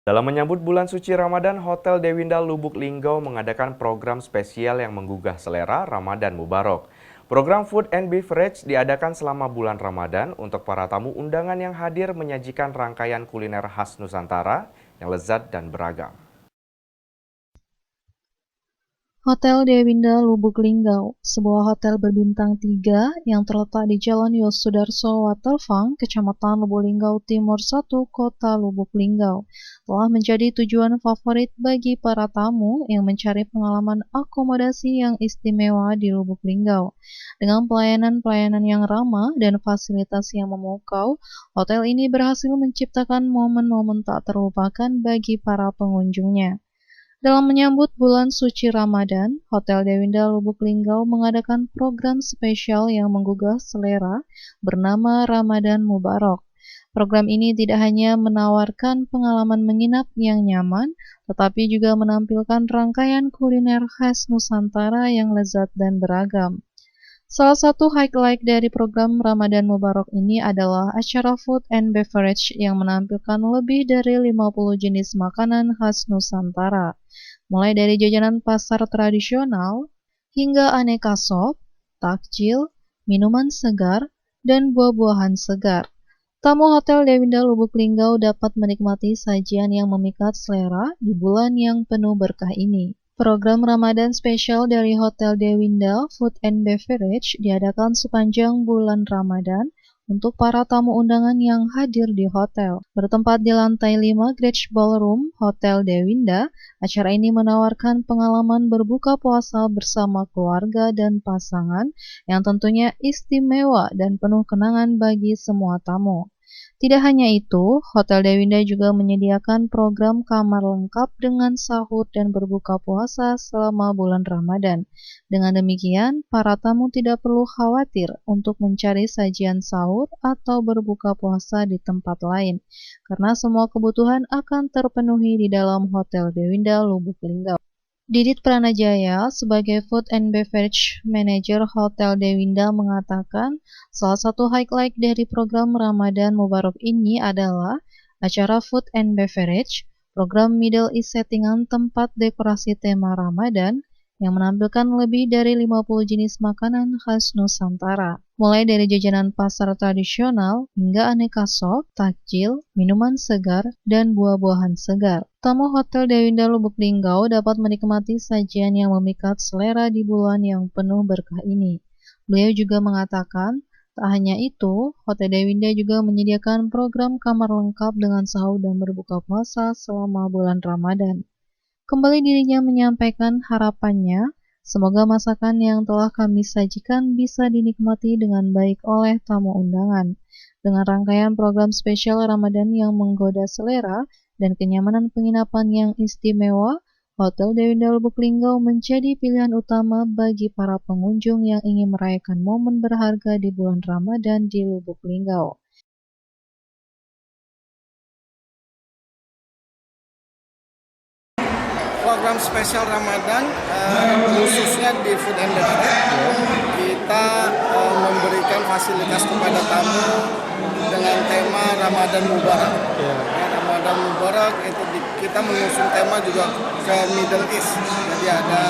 Dalam menyambut bulan suci Ramadan, Hotel Dewinda Lubuk Linggau mengadakan program spesial yang menggugah selera Ramadan Mubarak. Program Food and Beverage diadakan selama bulan Ramadan untuk para tamu undangan yang hadir menyajikan rangkaian kuliner khas Nusantara yang lezat dan beragam. Hotel Dewinda Lubuk Linggau, sebuah hotel berbintang 3 yang terletak di Jalan Yosudarso Waterfront, Kecamatan Lubuk Linggau Timur 1, Kota Lubuk Linggau, telah menjadi tujuan favorit bagi para tamu yang mencari pengalaman akomodasi yang istimewa di Lubuk Linggau. Dengan pelayanan-pelayanan yang ramah dan fasilitas yang memukau, hotel ini berhasil menciptakan momen-momen tak terlupakan bagi para pengunjungnya. Dalam menyambut bulan suci Ramadan, Hotel Dewinda Lubuk Linggau mengadakan program spesial yang menggugah selera bernama Ramadan Mubarak. Program ini tidak hanya menawarkan pengalaman menginap yang nyaman, tetapi juga menampilkan rangkaian kuliner khas Nusantara yang lezat dan beragam. Salah satu highlight dari program Ramadan Mubarak ini adalah acara Food and Beverage yang menampilkan lebih dari 50 jenis makanan khas Nusantara, mulai dari jajanan pasar tradisional hingga aneka sop, takjil, minuman segar, dan buah-buahan segar. Tamu Hotel Dewinda Lubuk Linggau dapat menikmati sajian yang memikat selera di bulan yang penuh berkah ini. Program Ramadan spesial dari Hotel Dewinda Food and Beverage diadakan sepanjang bulan Ramadan untuk para tamu undangan yang hadir di hotel. Bertempat di lantai 5 Gretsch Ballroom Hotel Dewinda, acara ini menawarkan pengalaman berbuka puasa bersama keluarga dan pasangan yang tentunya istimewa dan penuh kenangan bagi semua tamu. Tidak hanya itu, Hotel Dewinda juga menyediakan program kamar lengkap dengan sahur dan berbuka puasa selama bulan Ramadan. Dengan demikian, para tamu tidak perlu khawatir untuk mencari sajian sahur atau berbuka puasa di tempat lain, karena semua kebutuhan akan terpenuhi di dalam Hotel Dewinda Lubuk Linggau. Didit Pranajaya sebagai Food and Beverage Manager Hotel Dewinda mengatakan salah satu highlight dari program Ramadan Mubarak ini adalah acara Food and Beverage, program Middle East settingan tempat dekorasi tema Ramadan yang menampilkan lebih dari 50 jenis makanan khas Nusantara, mulai dari jajanan pasar tradisional hingga aneka sop, takjil, minuman segar, dan buah-buahan segar. Tamu Hotel Dewinda Lubuk Linggau dapat menikmati sajian yang memikat selera di bulan yang penuh berkah ini. Beliau juga mengatakan, tak hanya itu, Hotel Dewinda juga menyediakan program kamar lengkap dengan sahur dan berbuka puasa selama bulan Ramadan. Kembali dirinya menyampaikan harapannya, semoga masakan yang telah kami sajikan bisa dinikmati dengan baik oleh tamu undangan. Dengan rangkaian program spesial Ramadan yang menggoda selera dan kenyamanan penginapan yang istimewa, Hotel Dewinda Lubuk Linggau menjadi pilihan utama bagi para pengunjung yang ingin merayakan momen berharga di bulan Ramadan di Lubuk Linggau. Program spesial Ramadan khususnya di Food and Beverage kita memberikan fasilitas kepada tamu dengan tema Ramadan Mubarak. Ramadan Mubarak itu kita mengusung tema juga ke Middle East. Jadi ada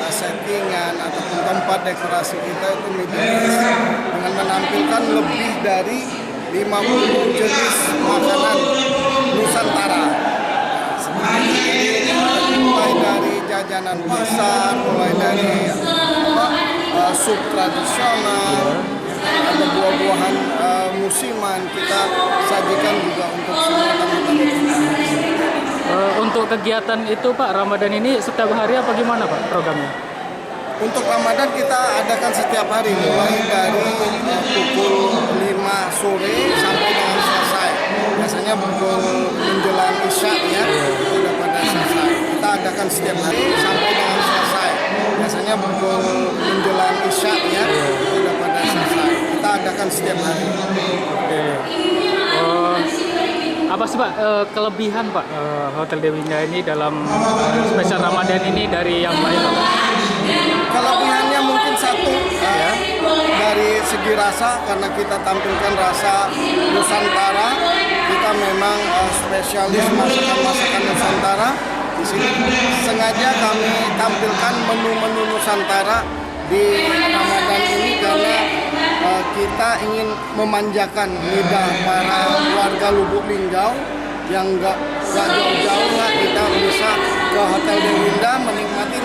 settingan ataupun tempat dekorasi kita itu Middle East dengan menampilkan lebih dari 50 jenis makanan Nusantara. Mulai dari jajanan pasar, mulai dari sup tradisional, ada buah-buahan musiman kita sajikan juga untuk semua tamu-tamu kita. Untuk kegiatan itu Pak, Ramadan ini setiap hari apa gimana Pak programnya? Untuk Ramadan kita adakan setiap hari, mulai dari pukul 5 sore sampai dengan selesai. Biasanya pukul menjelang Isya ya, sudah pada selesai. Kita adakan setiap hari sampai dengan selesai. Biasanya pukul menjelang Isya ya, sudah pada selesai. Kita adakan setiap hari. Oke. Apa sih Pak kelebihan Pak Hotel Dewinda ini dalam spesial Ramadan ini dari yang lain Pak? Kelebihannya mungkin satu, dari segi rasa, karena kita tampilkan rasa Nusantara, kita memang spesialis masakan-masakan Nusantara. Di sini sengaja kami tampilkan menu-menu Nusantara di Ramadan ini karena kita ingin memanjakan lidah para warga Lubuk Linggau yang nggak jauh-jauh lah, kita bisa ke Hotel Dewinda menikmati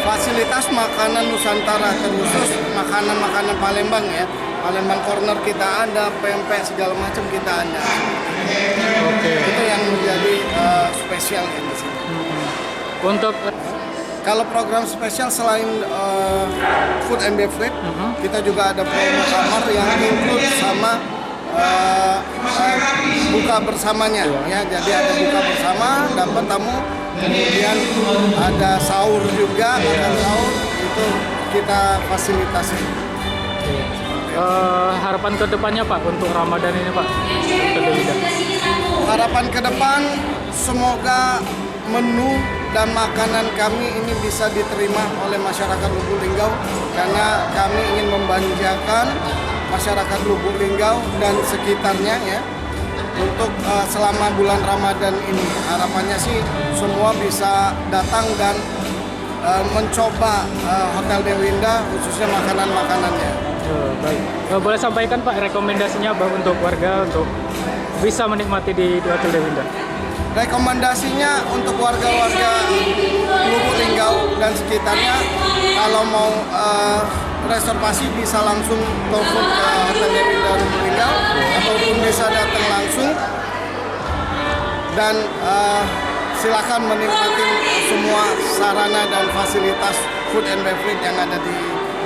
fasilitas makanan Nusantara, terkhusus makanan-makanan Palembang ya. Palembang corner kita ada, pempek segala macam kita ada. Oke. Itu yang menjadi spesial ya di sini. Untuk Kalau program spesial selain food and beverage, kita juga ada promo kamar yang include sama buka bersamanya ya. Jadi ada buka bersama, dapat tamu, kemudian ada sahur juga, makan sahur itu kita fasilitasi. harapan kedepannya Pak untuk Ramadan ini Pak? Harapan ke depan semoga menu dan makanan kami ini bisa diterima oleh masyarakat Lubuk Linggau, karena kami ingin membanjakan masyarakat Lubuk Linggau dan sekitarnya ya untuk selama bulan Ramadan ini. Harapannya sih semua bisa datang dan mencoba Hotel Dewinda khususnya makanan-makanannya. Baik. Boleh sampaikan Pak rekomendasinya Pak untuk warga untuk bisa menikmati di Hotel Dewinda? Rekomendasinya untuk warga-warga Lubuk Linggau dan sekitarnya, kalau mau reservasi bisa langsung telepon ke Hotel Dewinda Lubuk Linggau ataupun bisa datang langsung, dan silakan menikmati semua sarana dan fasilitas food and beverage yang ada di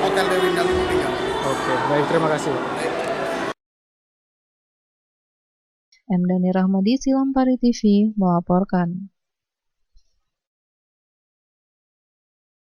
Hotel Dewinda Lubuk Linggau. Oke, baik, terima kasih. M. Dhani Rahmadi, Silampari TV, melaporkan.